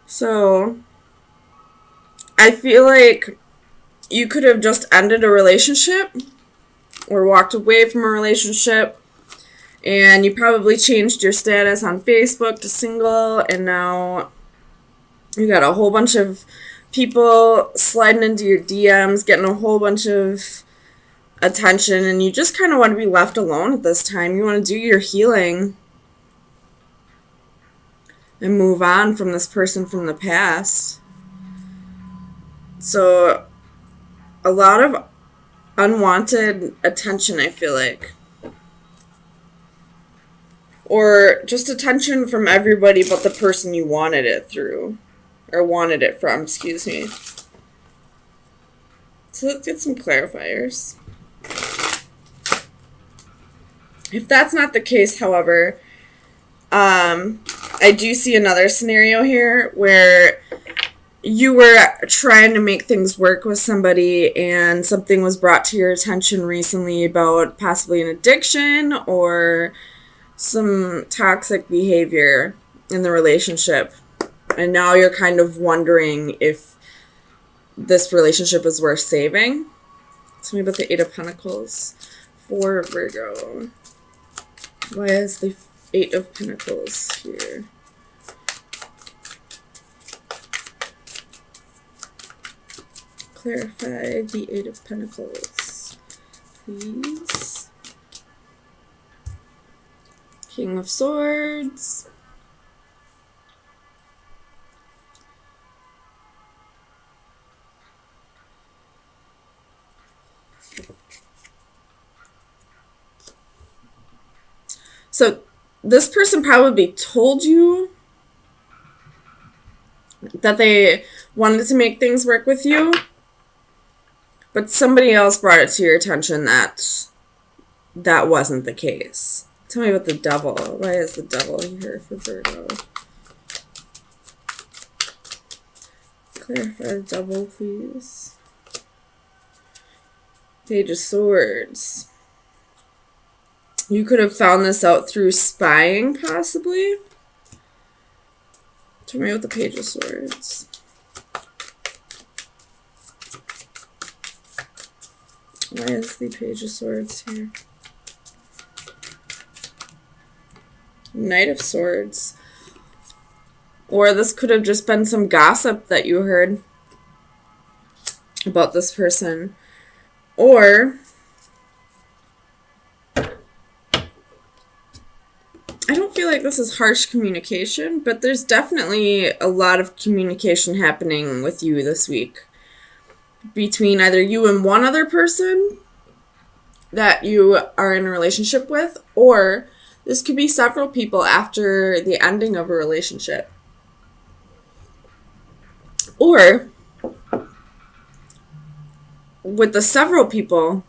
So I feel like you could have just ended a relationship or walked away from a relationship, and you probably changed your status on Facebook to single, and now you got a whole bunch of people sliding into your DMs, getting a whole bunch of attention, and you just kind of want to be left alone at this time. You want to do your healing and move on from this person from the past. So, a lot of unwanted attention, I feel like. Or just attention from everybody but the person you wanted it through. Or wanted it from, excuse me. So let's get some clarifiers. If that's not the case, however, I do see another scenario here where you were trying to make things work with somebody and something was brought to your attention recently about possibly an addiction or some toxic behavior in the relationship. And now you're kind of wondering if this relationship is worth saving. Tell me about the Eight of Pentacles for Virgo. Why is the Eight of Pentacles here? Clarify the Eight of Pentacles, please. King of Swords. So this person probably told you that they wanted to make things work with you, but somebody else brought it to your attention that that wasn't the case. Tell me about the Devil. Why is the Devil here for Virgo? Clarify the Devil, please. Page of Swords. You could have found this out through spying, possibly. Tell me about the Page of Swords. Why is the Page of Swords here? Knight of Swords. Or this could have just been some gossip that you heard about this person. Or I don't feel like this is harsh communication, but there's definitely a lot of communication happening with you this week. Between either you and one other person that you are in a relationship with, or this could be several people after the ending of a relationship. Or with the several people,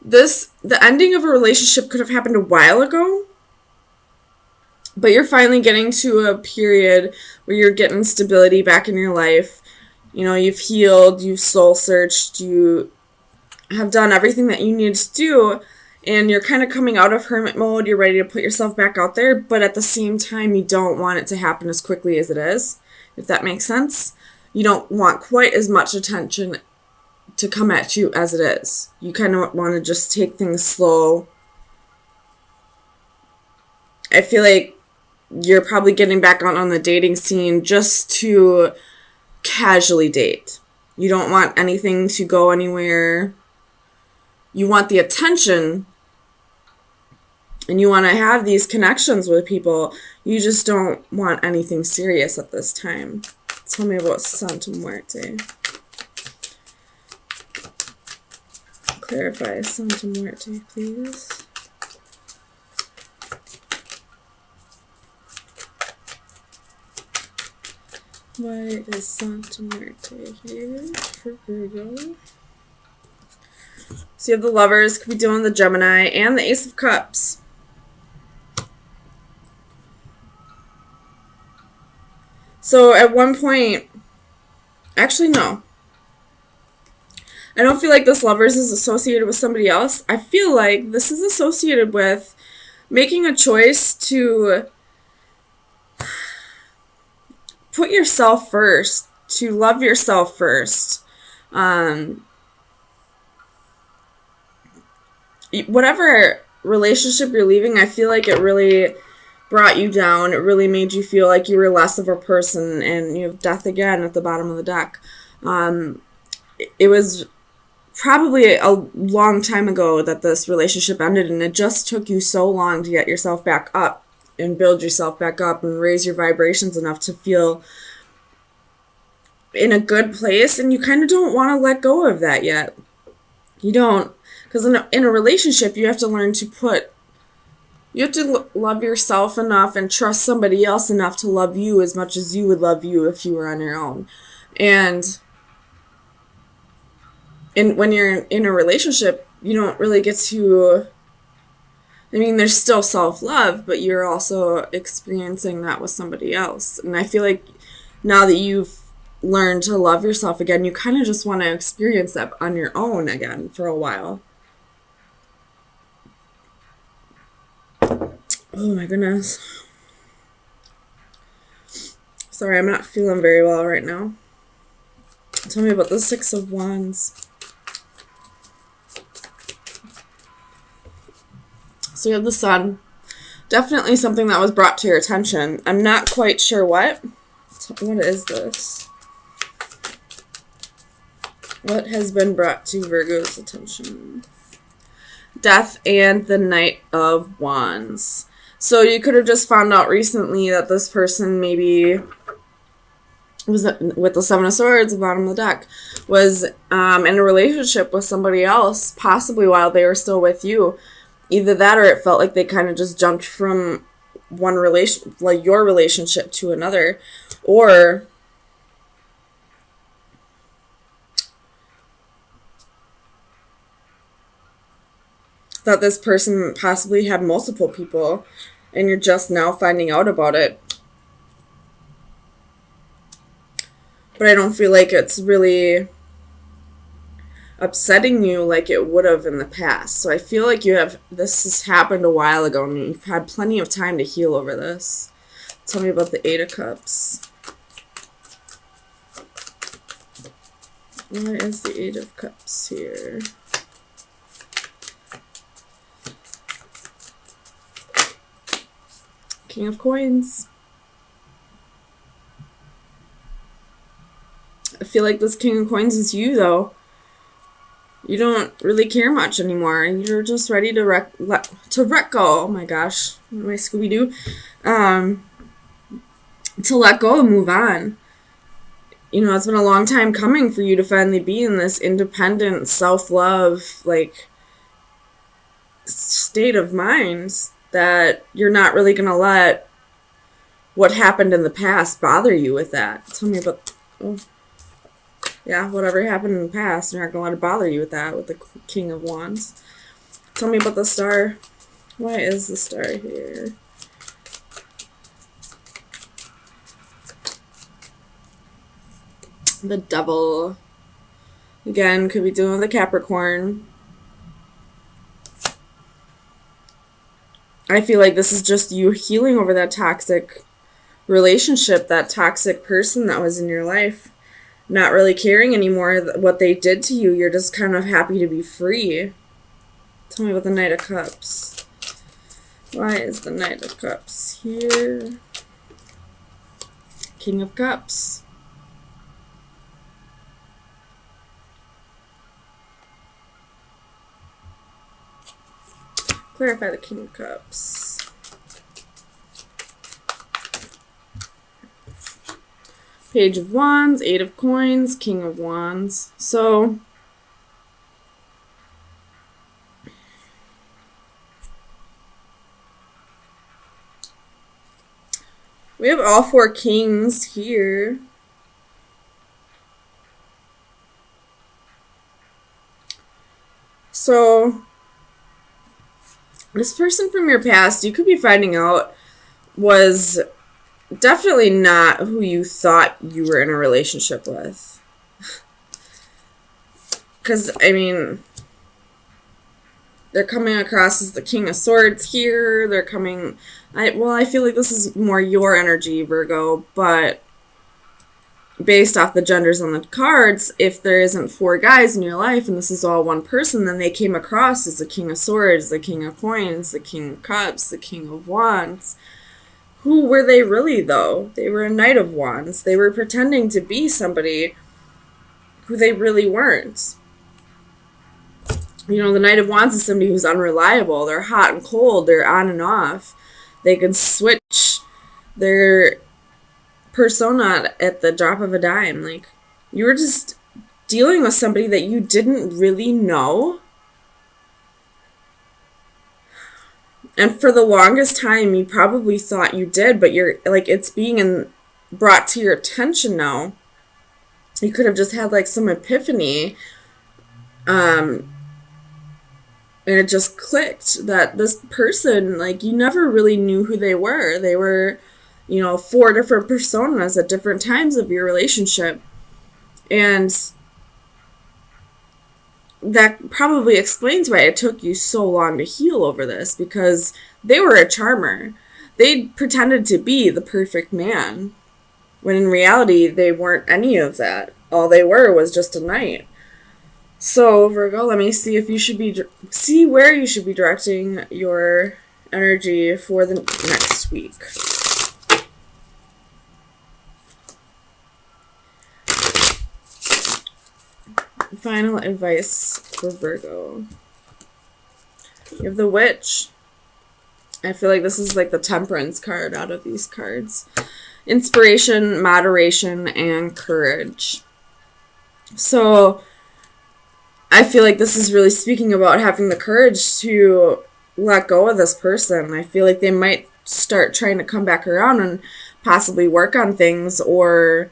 the ending of a relationship could have happened a while ago, but you're finally getting to a period where you're getting stability back in your life. You know, you've healed, you've soul searched, you have done everything that you need to do, and you're kind of coming out of hermit mode. You're ready to put yourself back out there, but at the same time, you don't want it to happen as quickly as it is, if that makes sense. You don't want quite as much attention to come at you as it is. You kind of want to just take things slow. I feel like you're probably getting back on the dating scene just to casually date. You don't want anything to go anywhere. You want the attention and you want to have these connections with people. You just don't want anything serious at this time. Tell me about Santa Muerte. Clarify Santa Muerte, please. Why is Santa Muerte here for Virgo? So you have the Lovers, could be dealing with the Gemini, and the Ace of Cups. So at one point, actually no. I don't feel like this Lovers is associated with somebody else. I feel like this is associated with making a choice to put yourself first, to love yourself first. Whatever relationship you're leaving, I feel like it really brought you down. It really made you feel like you were less of a person, and you have death again at the bottom of the deck. It was probably a long time ago that this relationship ended, and it just took you so long to get yourself back up and build yourself back up and raise your vibrations enough to feel in a good place, and you kind of don't want to let go of that yet. You don't, because in a relationship, you have to learn to love yourself enough and trust somebody else enough to love you as much as you would love you if you were on your own. And when you're in a relationship, you don't really get to, I mean, there's still self-love, but you're also experiencing that with somebody else. And I feel like now that you've learned to love yourself again, you kind of just want to experience that on your own again for a while. Oh my goodness. Sorry, I'm not feeling very well right now. Tell me about the Six of Wands. So you have the Sun. Definitely something that was brought to your attention. I'm not quite sure what. What is this? What has been brought to Virgo's attention? Death and the Knight of Wands. So you could have just found out recently that this person maybe was, with the Seven of Swords at the bottom of the deck, was in a relationship with somebody else, possibly while they were still with you. Either that, or it felt like they kind of just jumped from one relation, like your relationship, to another, or that this person possibly had multiple people, and you're just now finding out about it. But I don't feel like it's really upsetting you like it would have in the past. So I feel like this has happened a while ago, and you've had plenty of time to heal over this. Tell me about the Eight of Cups. What is the Eight of Cups here? King of Coins. I feel like this King of Coins is you, though. You don't really care much anymore. You're just ready to let go. Oh my gosh, my Scooby-Doo. To let go and move on. You know, it's been a long time coming for you to finally be in this independent, self-love, like, state of mind that you're not really going to let what happened in the past bother you with that. Tell me about... whatever happened in the past, you're not going to let it bother you with that, with the King of Wands. Tell me about the Star. Why is the Star here? The Devil. Again, could be dealing with a Capricorn. I feel like this is just you healing over that toxic relationship, that toxic person that was in your life. Not really caring anymore what they did to you. You're just kind of happy to be free. Tell me about the Knight of Cups. Why is the Knight of Cups here? King of Cups. Clarify the King of Cups. Page of Wands, Eight of Coins, King of Wands. So, we have all four kings here. So, this person from your past, you could be finding out, was definitely not who you thought you were in a relationship with. Because, I mean, they're coming across as the King of Swords here. They're coming... I feel like this is more your energy, Virgo, but based off the genders on the cards, if there isn't 4 guys in your life and this is all one person, then they came across as the King of Swords, the King of Coins, the King of Cups, the King of Wands. Who were they really, though? They were a Knight of Wands. They were pretending to be somebody who they really weren't. You know, the Knight of Wands is somebody who's unreliable. They're hot and cold. They're on and off. They can switch their persona at the drop of a dime. Like, you were just dealing with somebody that you didn't really know. And for the longest time, you probably thought you did, but you're like, it's being brought to your attention now. You could have just had like some epiphany, and it just clicked that this person, like, you never really knew who they were. They were, you know, 4 different personas at different times of your relationship. And that probably explains why it took you so long to heal over this, because they were a charmer. They pretended to be the perfect man, when in reality, they weren't any of that. All they were was just a knight. So, Virgo, let me see if you should be, see where you should be directing your energy for the next week. Final advice for Virgo. You have the Witch. I feel like this is like the Temperance card out of these cards. Inspiration, moderation, and courage. So, I feel like this is really speaking about having the courage to let go of this person. I feel like they might start trying to come back around and possibly work on things, or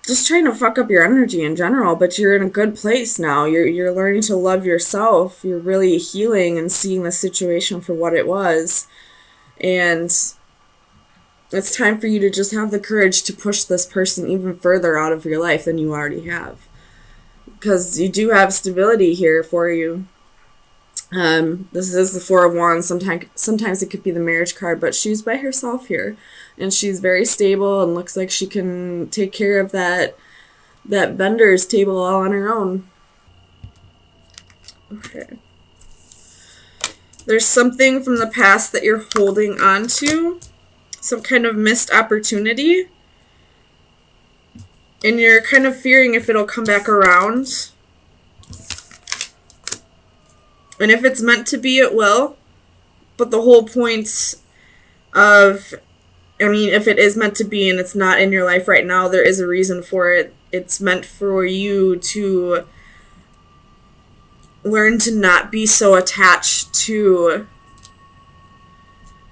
just trying to fuck up your energy in general, but you're in a good place now. You're learning to love yourself. You're really healing and seeing the situation for what it was. And it's time for you to just have the courage to push this person even further out of your life than you already have. Because you do have stability here for you. This is the 4 of Wands. Sometimes it could be the Marriage card, but she's by herself here. And she's very stable and looks like she can take care of that vendor's table all on her own. Okay. There's something from the past that you're holding on to. Some kind of missed opportunity. And you're kind of fearing if it'll come back around. And if it's meant to be, it will. But the whole point of, I mean, if it is meant to be and it's not in your life right now, there is a reason for it. It's meant for you to learn to not be so attached to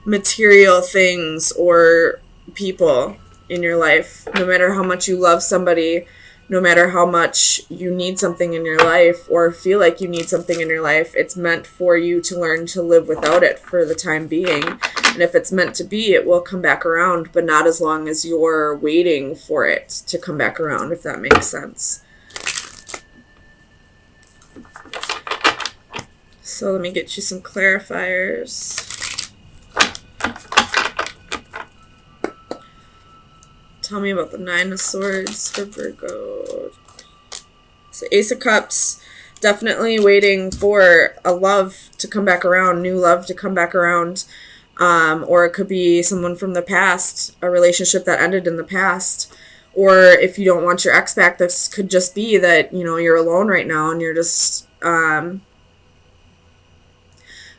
material things or people in your life. No matter how much you love somebody, no matter how much you need something in your life or feel like you need something in your life, it's meant for you to learn to live without it for the time being. And if it's meant to be, it will come back around, but not as long as you're waiting for it to come back around, if that makes sense. So let me get you some clarifiers. Tell me about the 9 of Swords for Virgo. So Ace of Cups, definitely waiting for a love to come back around, new love to come back around. Or it could be someone from the past, a relationship that ended in the past. Or if you don't want your ex back, this could just be that, you know, you're alone right now and you're just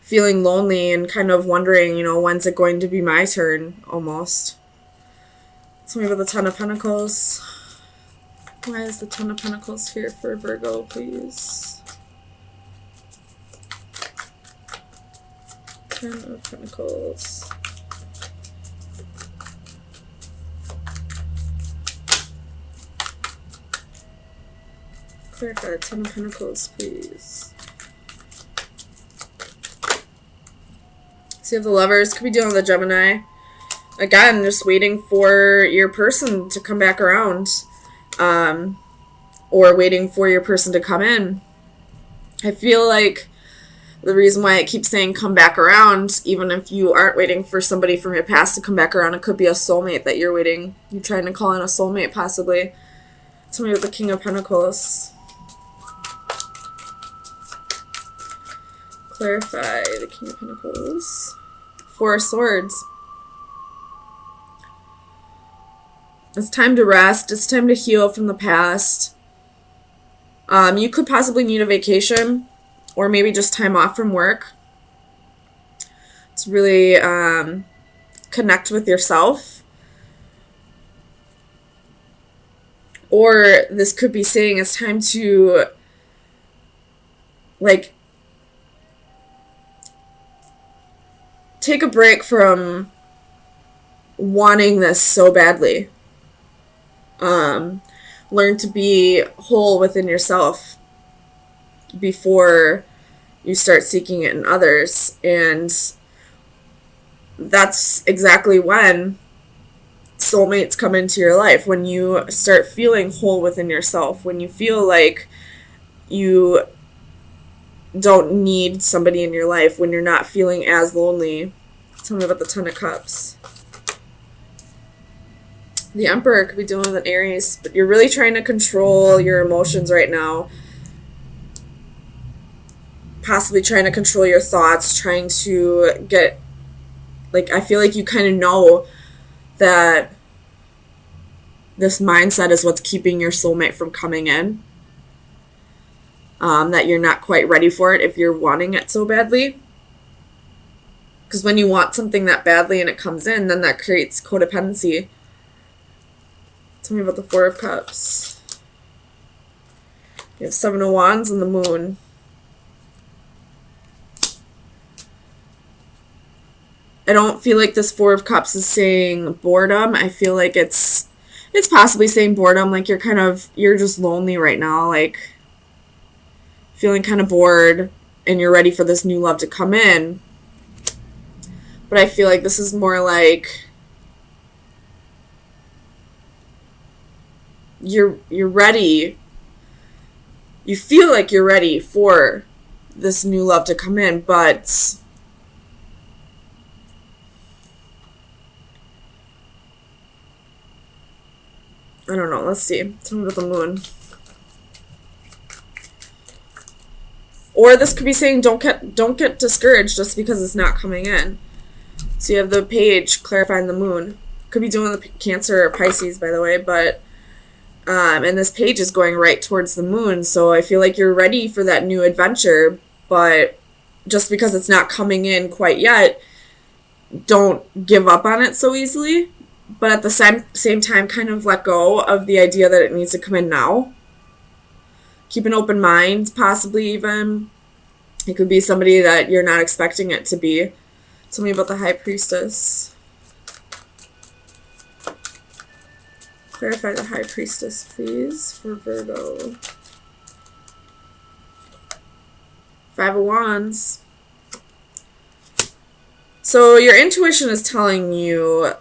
feeling lonely and kind of wondering, you know, when's it going to be my turn, almost. Tell me about the Ten of Pentacles. Why is the Ten of Pentacles here for Virgo, please? Ten of Pentacles. Clarify the Ten of Pentacles, please. So you have the Lovers. Could be dealing with a Gemini. Again, just waiting for your person to come back around. Or waiting for your person to come in. I feel like The reason why it keeps saying come back around, even if you aren't waiting for somebody from your past to come back around, it could be a soulmate that you're waiting. You're trying to call in a soulmate, possibly. Somebody with the King of Pentacles. Clarify the King of Pentacles. Four of Swords. It's time to rest. It's time to heal from the past. You could possibly need a vacation or maybe just time off from work. To really connect with yourself. Or this could be saying it's time to, like, take a break from wanting this so badly. Learn to be whole within yourself before you start seeking it in others. And that's exactly when soulmates come into your life, when you start feeling whole within yourself, when you feel like you don't need somebody in your life, when you're not feeling as lonely. Tell me about the Ten of Cups. The Emperor could be dealing with an Aries, but you're really trying to control your emotions right now. Possibly trying to control your thoughts, trying to get, like, I feel like you kind of know that this mindset is what's keeping your soulmate from coming in. That you're not quite ready for it if you're wanting it so badly. Because when you want something that badly and it comes in, then that creates codependency. Tell me about the Four of Cups. You have Seven of Wands and the Moon. I don't feel like this Four of Cups is saying boredom. I feel like it's possibly saying boredom, like you're just lonely right now, like feeling kind of bored and you're ready for this new love to come in. But I feel like this is more like you're ready. You feel like you're ready for this new love to come in, but I don't know. Let's see. Tell me about the Moon. Or this could be saying don't get discouraged just because it's not coming in. So you have the Page clarifying the Moon. Could be doing the Cancer or Pisces, by the way, but and this Page is going right towards the Moon. So I feel like you're ready for that new adventure, but just because it's not coming in quite yet, don't give up on it so easily. But at the same time, kind of let go of the idea that it needs to come in now. Keep an open mind, possibly even. It could be somebody that you're not expecting it to be. Tell me about the High Priestess. Clarify the High Priestess, please, for Virgo. Five of Wands. So your intuition is telling you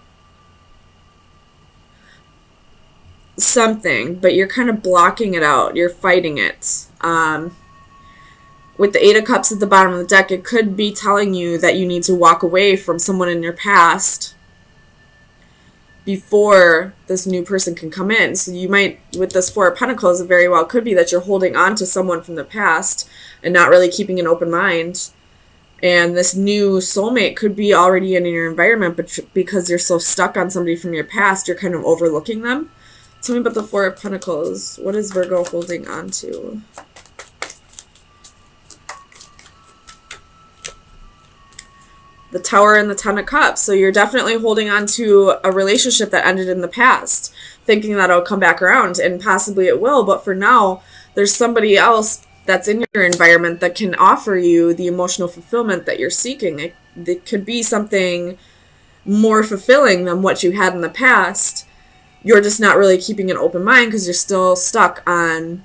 something, but you're kind of blocking it out. You're fighting it. With the Eight of Cups at the bottom of the deck, it could be telling you that you need to walk away from someone in your past before this new person can come in. So you might, with this Four of Pentacles, it very well could be that you're holding on to someone from the past and not really keeping an open mind. And this new soulmate could be already in your environment, but because you're so stuck on somebody from your past, you're kind of overlooking them. Tell me about the Four of Pentacles. What is Virgo holding on to? The Tower and the Ten of Cups. So you're definitely holding on to a relationship that ended in the past, thinking that it'll come back around, and possibly it will. But for now, there's somebody else that's in your environment that can offer you the emotional fulfillment that you're seeking. It could be something more fulfilling than what you had in the past. You're just not really keeping an open mind because you're still stuck on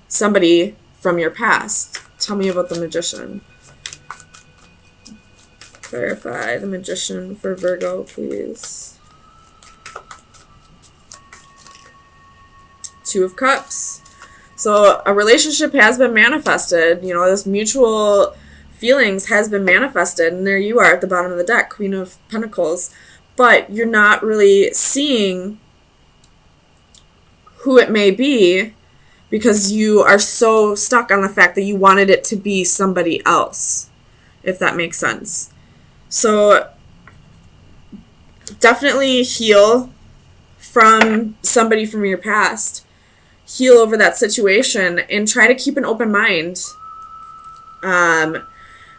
somebody from your past. Tell me about the Magician. Clarify the Magician for Virgo, please. Two of Cups. So a relationship has been manifested. You know, this mutual feelings has been manifested, and there you are at the bottom of the deck, Queen of Pentacles. But you're not really seeing who it may be because you are so stuck on the fact that you wanted it to be somebody else, if that makes sense. So definitely heal from somebody from your past. Heal over that situation and try to keep an open mind.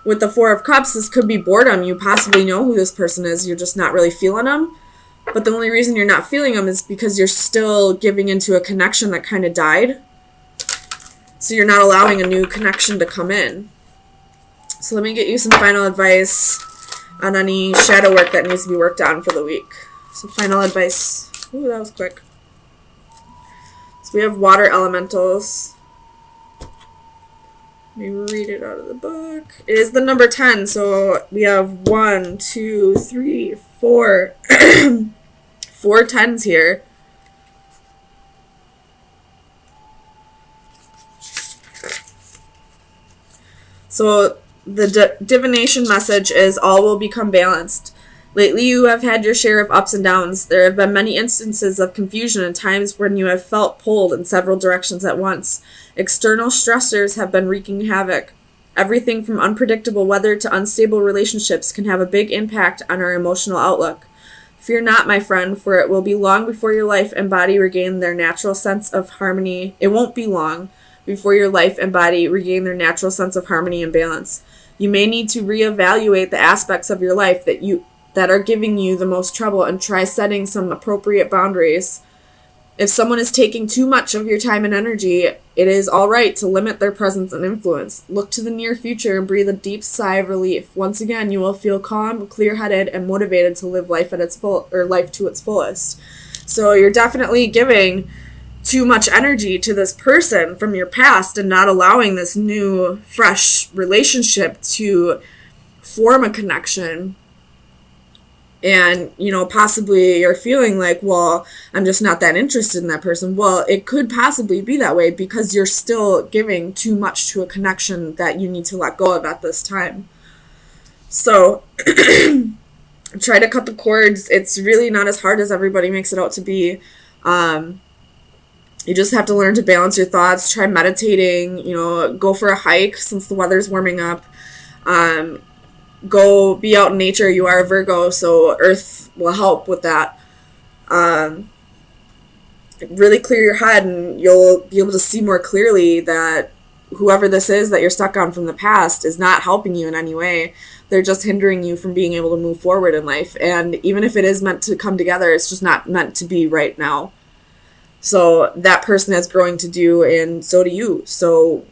With the Four of Cups, this could be boredom. You possibly know who this person is. You're just not really feeling them. But the only reason you're not feeling them is because you're still giving into a connection that kind of died. So you're not allowing a new connection to come in. So let me get you some final advice on any shadow work that needs to be worked on for the week. So final advice. Ooh, that was quick. So we have water elementals. Let me read it out of the book. It is the number 10. So we have 1, 2, 3, 4. 4 10s here. So the divination message is all will become balanced. Lately you have had your share of ups and downs. There have been many instances of confusion and times when you have felt pulled in several directions at once. External stressors have been wreaking havoc. Everything from unpredictable weather to unstable relationships can have a big impact on our emotional outlook. Fear not, my friend, for it will be long before your life and body regain their natural sense of harmony. It won't be long before your life and body regain their natural sense of harmony and balance. You may need to reevaluate the aspects of your life that are giving you the most trouble and try setting some appropriate boundaries. If someone is taking too much of your time and energy, it is all right to limit their presence and influence. Look to the near future and breathe a deep sigh of relief. Once again, you will feel calm, clear-headed, and motivated to live life life to its fullest. So you're definitely giving too much energy to this person from your past and not allowing this new, fresh relationship to form a connection. And, you know, possibly you're feeling like, well, I'm just not that interested in that person. Well, it could possibly be that way because you're still giving too much to a connection that you need to let go of at this time. So try to cut the cords. It's really not as hard as everybody makes it out to be. You just have to learn to balance your thoughts. Try meditating, you know, go for a hike since the weather's warming up. Go be out in nature. You are a Virgo, so Earth will help with that. Really clear your head and you'll be able to see more clearly that whoever this is that you're stuck on from the past is not helping you in any way. They're just hindering you from being able to move forward in life. And even if it is meant to come together, it's just not meant to be right now. So that person has growing to do, and so do you. So